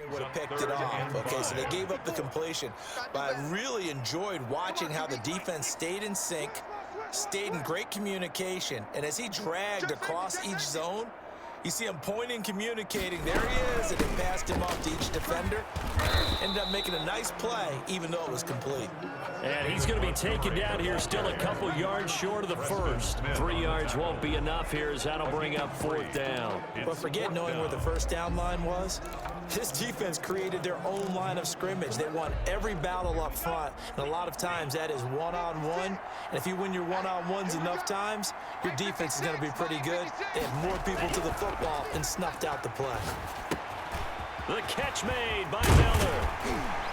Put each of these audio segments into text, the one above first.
would have picked it off. Okay, so they gave up the completion. But I really enjoyed watching how the defense stayed in sync, stayed in great communication, and as he dragged across each zone, you see him pointing, communicating. There he is, and it passed him off to each defender. Ended up making a nice play, even though it was complete. And he's going to be taken down here, still a couple yards short of the first. 3 yards won't be enough here, as that'll bring up 4th down. But forget knowing where the first down line was. This defense created their own line of scrimmage. They won every battle up front, and a lot of times that is one-on-one. And if you win your one-on-ones enough times, your defense is going to be pretty good. They had more people to the football and snuffed out the play. The catch made by Miller.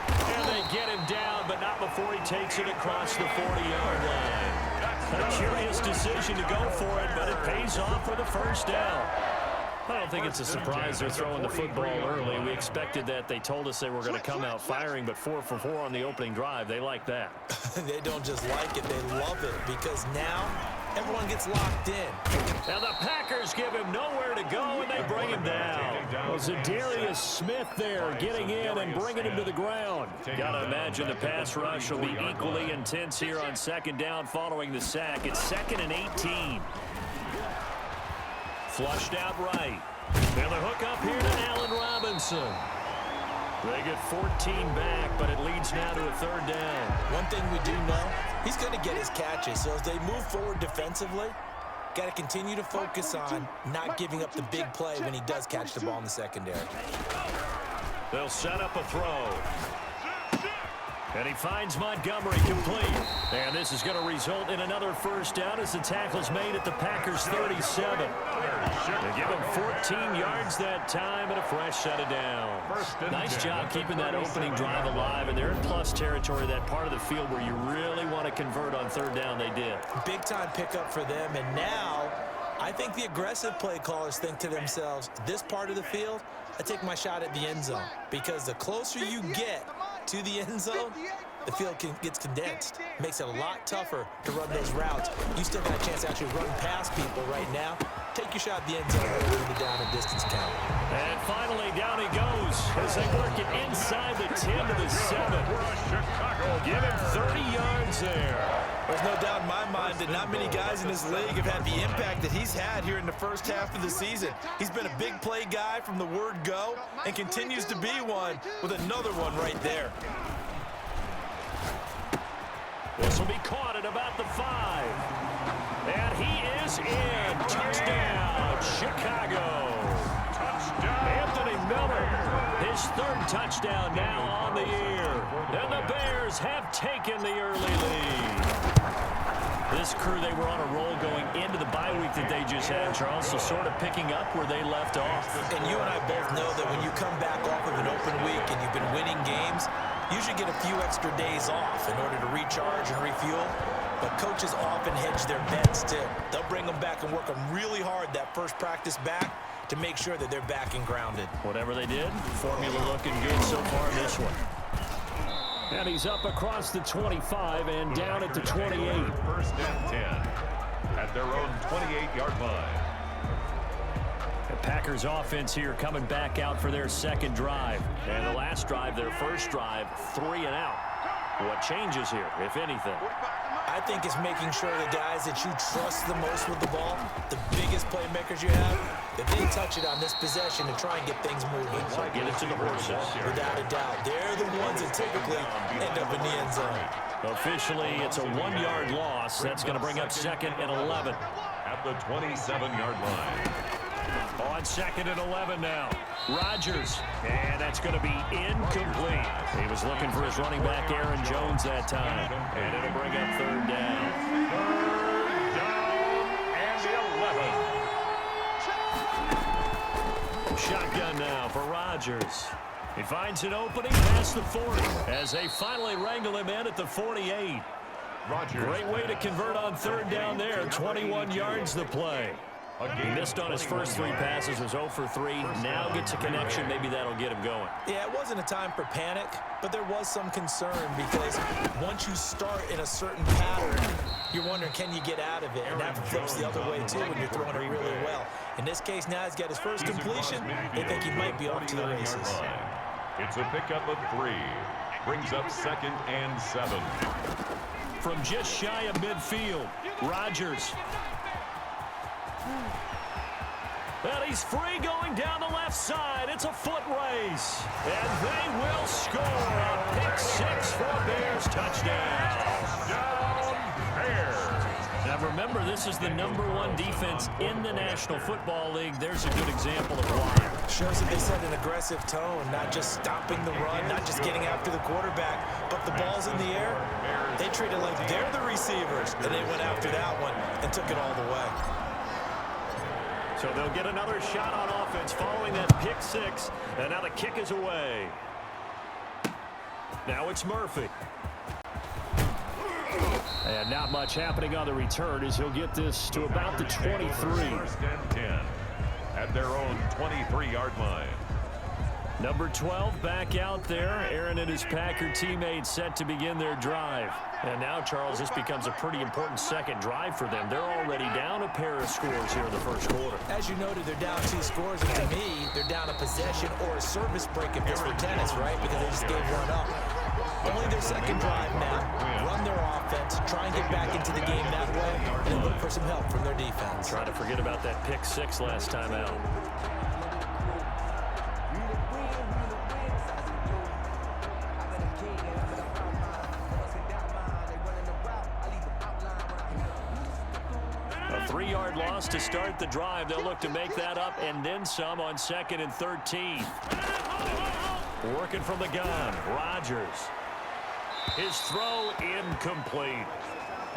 And they get him down, but not before he takes it across the 40-yard line. A curious decision to go for it, but it pays off for the first down. I don't think it's a surprise they're throwing the football early. We expected that. They told us they were going to come out firing, but 4 for 4 on the opening drive. They like that. They don't just like it, they love it, because now everyone gets locked in. Now the Packers give him nowhere to go, and they bring him down. Well, Zadarius Smith there getting in and bringing him to the ground. Got to imagine the pass rush will be equally intense here on 2nd down following the sack. It's 2nd and 18. Flushed out right. And the hook up here to Allen Robinson. They get 14 back, but it leads now to a 3rd down. One thing we do know, he's going to get his catches. So as they move forward defensively, got to continue to focus on not giving up the big play when he does catch the ball in the secondary. They'll set up a throw. And he finds Montgomery complete. And this is going to result in another 1st down as the tackle's made at the Packers' 37. They give him 14 yards that time and a fresh set of downs. Nice job keeping that opening drive alive, and they're in plus territory, that part of the field where you really want to convert on 3rd down. They did. Big-time pickup for them, and now I think the aggressive play callers think to themselves, this part of the field, I take my shot at the end zone, because the closer you get to the end zone, the field gets condensed. Makes it a lot tougher to run those routes. You still got a chance to actually run past people right now. Take your shot at the end zone and the down and distance count. And finally, down he goes as they work it inside the 10 to the 7. Give him 30 yards there. There's no doubt in my mind that not many guys in this league have had the impact that he's had here in the first half of the season. He's been a big play guy from the word go and continues to be one with another one right there. This will be caught at about the 5. And he is in. Touchdown, Chicago. Touchdown. Anthony Miller, his 3rd touchdown now on the year. And the Bears have taken the early lead. This crew, they were on a roll going into the bye week that they just had, Charles, so sort of picking up where they left off. And you and I both know that when you come back off of an open week and you've been winning games, you should get a few extra days off in order to recharge and refuel. But coaches often hedge their bets, too. They'll bring them back and work them really hard that first practice back to make sure that they're back and grounded. Whatever they did, formula looking good so far in this one. And he's up across the 25 and down at the 28. 1st and 10 at their own 28-yard line. The Packers offense here coming back out for their 2nd drive. And the last drive, their 1st drive, 3 and out. What changes here, if anything? I think it's making sure the guys that you trust the most with the ball, the biggest playmakers you have, that they touch it on this possession and try and get things moving. So get it to the horses. Without a doubt. They're the ones that typically end up in the end zone. Officially, it's a 1-yard loss. That's going to bring up 2nd and 11. At the 27-yard line. On 2nd and 11 now. Rodgers. And that's going to be incomplete. He was looking for his running back, Aaron Jones, that time. And it'll bring up 3rd down. 3rd down and 11. Shotgun now for Rodgers. He finds an opening past the 40 as they finally wrangle him in at the 48. Rodgers. Great way to convert on 3rd down there. 21 yards the play. He missed on his first 3 passes, was 0 for 3. Now gets a connection. Maybe that'll get him going. Yeah, it wasn't a time for panic, but there was some concern because once you start in a certain pattern, you're wondering, can you get out of it? And that flips the other way, too, when you're throwing it really well. In this case, now he's got his first completion. They think he might be off to the races. It's a pickup of 3. Brings up 2nd and 7. From just shy of midfield, Rodgers. And he's free going down the left side. It's a foot race. And they will score a pick 6 for a Bears touchdown. Touchdown, Bears. Now remember, this is the #1 defense in the National Football League. There's a good example of why. Shows that they set an aggressive tone, not just stopping the run, not just getting after the quarterback, but the ball's in the air. They treat it like they're the receivers, and they went after that one and took it all the way. So they'll get another shot on offense following that pick 6, and now the kick is away. Now it's Murphy. And not much happening on the return as he'll get this to about the 23. 1st and 10 at their own 23-yard line. Number 12 back out there. Aaron and his Packer teammates set to begin their drive. And now, Charles, this becomes a pretty important second drive for them. They're already down a pair of scores here in the first quarter. As you noted, they're down 2 scores, and to me, they're down a possession or a service break if this were tennis, right? Because they just gave one up. Only their second drive now. Run their offense, try and get back into the game that way, and look for some help from their defense. Try to forget about that pick 6 last time out. A 3-yard loss to start the drive. They'll look to make that up and then some on 2nd and 13. Working from the gun, Rodgers. His throw incomplete.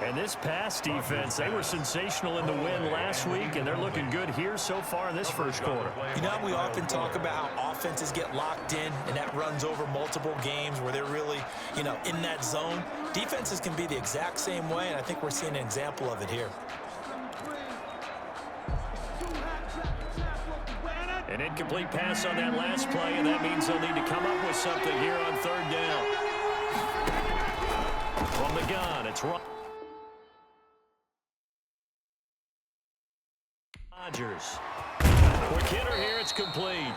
And this pass defense, they were sensational in the win last week, and they're looking good here so far in this first quarter. You know, we often talk about how offenses get locked in, and that runs over multiple games where they're really, in that zone. Defenses can be the exact same way, and I think we're seeing an example of it here. An incomplete pass on that last play, and that means they'll need to come up with something here on 3rd down. From the gun, it's Rodgers. Quick hitter here, it's complete.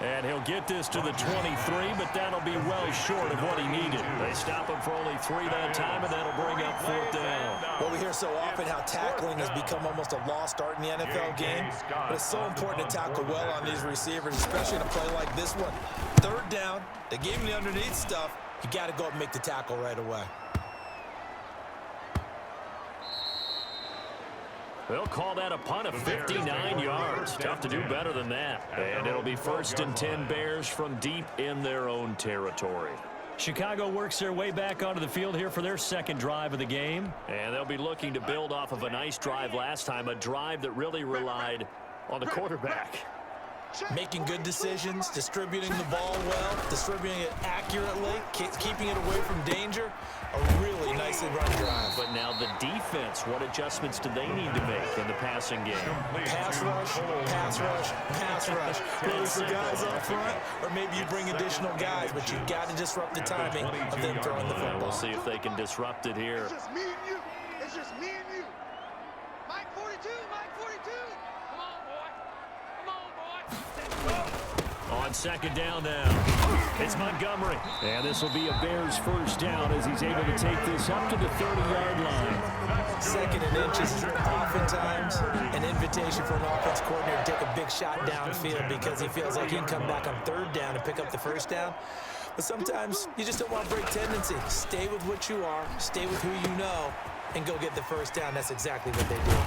And he'll get this to the 23, but that'll be well short of what he needed. They stop him for only 3 that time, and that'll bring up 4th down. Well, we hear so often how tackling has become almost a lost art in the NFL game, but it's so important to tackle well on these receivers, especially in a play like this one. 3rd down, they gave him the underneath stuff. You got to go up and make the tackle right away. They'll call that a punt of 59 yards. Tough to do better than that. And it'll be 1st and 10 Bears from deep in their own territory. Chicago works their way back onto the field here for their second drive of the game. And they'll be looking to build off of a nice drive last time, a drive that really relied on the quarterback. Making good decisions, distributing the ball well, distributing it accurately, keeping it away from danger. A really nicely run drive. But now the defense, what adjustments do they need to make in the passing game? Pass rush, pass rush, pass rush. Whether it's the guys up front or maybe you bring additional guys, but you've got to disrupt the timing of them throwing the football. We'll see if they can disrupt it here. It's just me and you. It's just me and you. Mike 42, Mike 42. Come on, boy. Come on, boy. On 2nd down now, it's Montgomery. And this will be a Bears 1st down as he's able to take this up to the 30-yard line. 2nd and inches is oftentimes an invitation for an offense coordinator to take a big shot downfield because he feels like he can come back on 3rd down and pick up the 1st down. But sometimes you just don't want to break tendency. Stay with what you are, stay with who you know, and go get the 1st down. That's exactly what they do.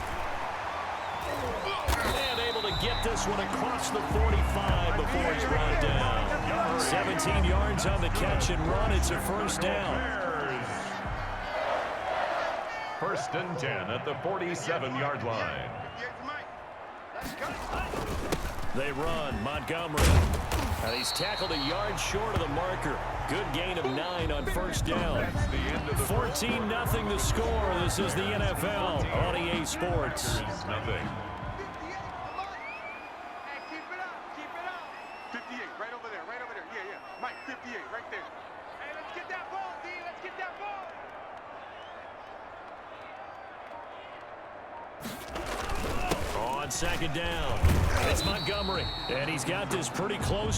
And able to get this one across the 45 before he's brought down. 17 yards on the catch and run. It's a 1st down. 1st and 10 at the 47-yard line. They run. Montgomery. And he's tackled a yard short of the marker. Good gain of 9 on 1st down. 14-0 the score. This is the NFL on EA Sports. Nothing. 58, right over there, right over there. Yeah, yeah. Mike, 58, right there. Hey, let's get that ball, D. Let's get that ball. On 2nd down, it's Montgomery. And he's got this pretty close.